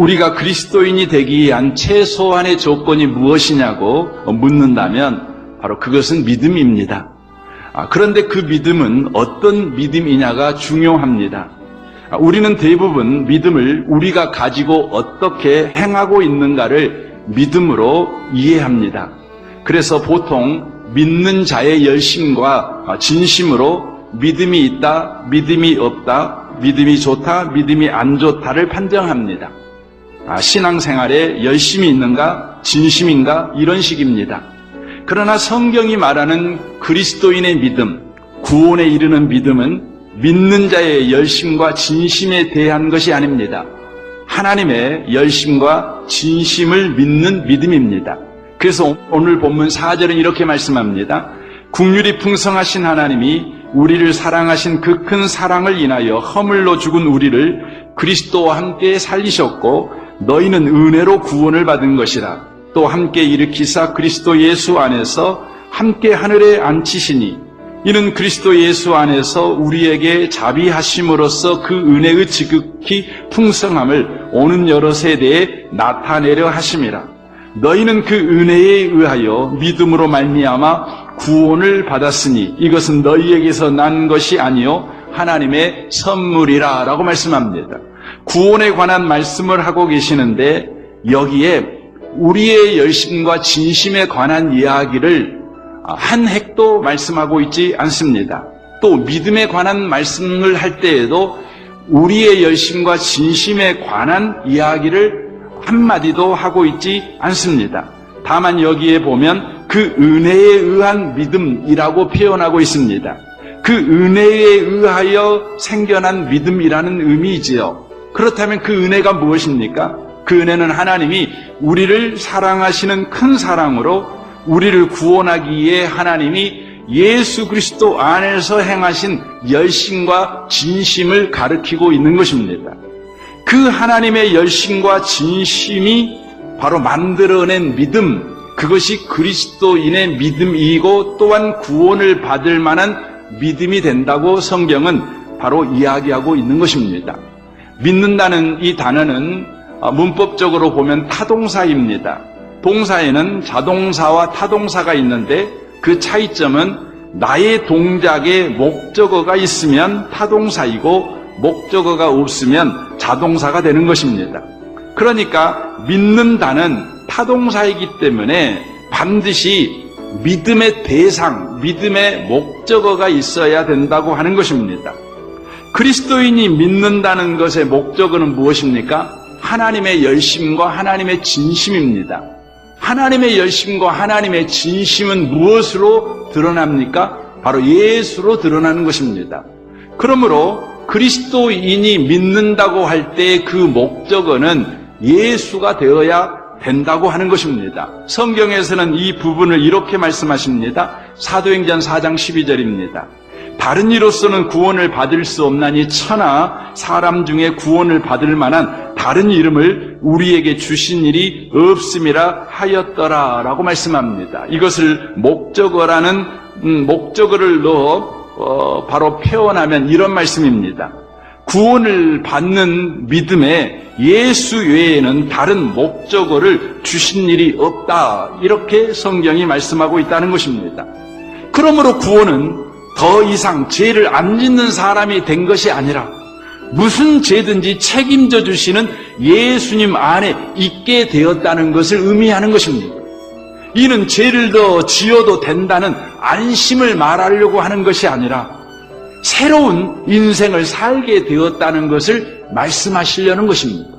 우리가 그리스도인이 되기 위한 최소한의 조건이 무엇이냐고 묻는다면 바로 그것은 믿음입니다. 그런데 그 믿음은 어떤 믿음이냐가 중요합니다. 우리는 대부분 믿음을 우리가 가지고 어떻게 행하고 있는가를 믿음으로 이해합니다. 그래서 보통 믿는 자의 열심과 진심으로 믿음이 있다, 믿음이 없다, 믿음이 좋다, 믿음이 안 좋다를 판정합니다. 신앙생활에 열심이 있는가, 진심인가 이런 식입니다. 그러나 성경이 말하는 그리스도인의 믿음, 구원에 이르는 믿음은 믿는 자의 열심과 진심에 대한 것이 아닙니다. 하나님의 열심과 진심을 믿는 믿음입니다. 그래서 오늘 본문 4절은 이렇게 말씀합니다. 긍휼이 풍성하신 하나님이 우리를 사랑하신 그 큰 사랑을 인하여 허물로 죽은 우리를 그리스도와 함께 살리셨고 너희는 은혜로 구원을 받은 것이라. 또 함께 일으키사 그리스도 예수 안에서 함께 하늘에 앉히시니 이는 그리스도 예수 안에서 우리에게 자비하심으로써 그 은혜의 지극히 풍성함을 오는 여러 세대에 나타내려 하심이라. 너희는 그 은혜에 의하여 믿음으로 말미암아 구원을 받았으니 이것은 너희에게서 난 것이 아니요 하나님의 선물이라 라고 말씀합니다. 구원에 관한 말씀을 하고 계시는데 여기에 우리의 열심과 진심에 관한 이야기를 한 획도 말씀하고 있지 않습니다. 또 믿음에 관한 말씀을 할 때에도 우리의 열심과 진심에 관한 이야기를 한마디도 하고 있지 않습니다. 다만 여기에 보면 그 은혜에 의한 믿음이라고 표현하고 있습니다. 그 은혜에 의하여 생겨난 믿음이라는 의미이지요. 그렇다면 그 은혜가 무엇입니까? 그 은혜는 하나님이 우리를 사랑하시는 큰 사랑으로 우리를 구원하기 위해 하나님이 예수 그리스도 안에서 행하신 열심과 진심을 가리키고 있는 것입니다. 그 하나님의 열심과 진심이 바로 만들어낸 믿음, 그것이 그리스도인의 믿음이고 또한 구원을 받을 만한 믿음이 된다고 성경은 바로 이야기하고 있는 것입니다. 믿는다는 이 단어는 문법적으로 보면 타동사입니다. 동사에는 자동사와 타동사가 있는데 그 차이점은 나의 동작에 목적어가 있으면 타동사이고 목적어가 없으면 자동사가 되는 것입니다. 그러니까 믿는다는 타동사이기 때문에 반드시 믿음의 대상, 믿음의 목적어가 있어야 된다고 하는 것입니다. 그리스도인이 믿는다는 것의 목적어는 무엇입니까? 하나님의 열심과 하나님의 진심입니다. 하나님의 열심과 하나님의 진심은 무엇으로 드러납니까? 바로 예수로 드러나는 것입니다. 그러므로 그리스도인이 믿는다고 할 때 그 목적어는 예수가 되어야 된다고 하는 것입니다. 성경에서는 이 부분을 이렇게 말씀하십니다. 사도행전 4장 12절입니다. 다른 이로서는 구원을 받을 수 없나니 천하 사람 중에 구원을 받을 만한 다른 이름을 우리에게 주신 일이 없음이라 하였더라 라고 말씀합니다. 이것을 목적어를 넣어 바로 표현하면 이런 말씀입니다. 구원을 받는 믿음에 예수 외에는 다른 목적어를 주신 일이 없다, 이렇게 성경이 말씀하고 있다는 것입니다. 그러므로 구원은 더 이상 죄를 안 짓는 사람이 된 것이 아니라 무슨 죄든지 책임져 주시는 예수님 안에 있게 되었다는 것을 의미하는 것입니다. 이는 죄를 더 지어도 된다는 안심을 말하려고 하는 것이 아니라 새로운 인생을 살게 되었다는 것을 말씀하시려는 것입니다.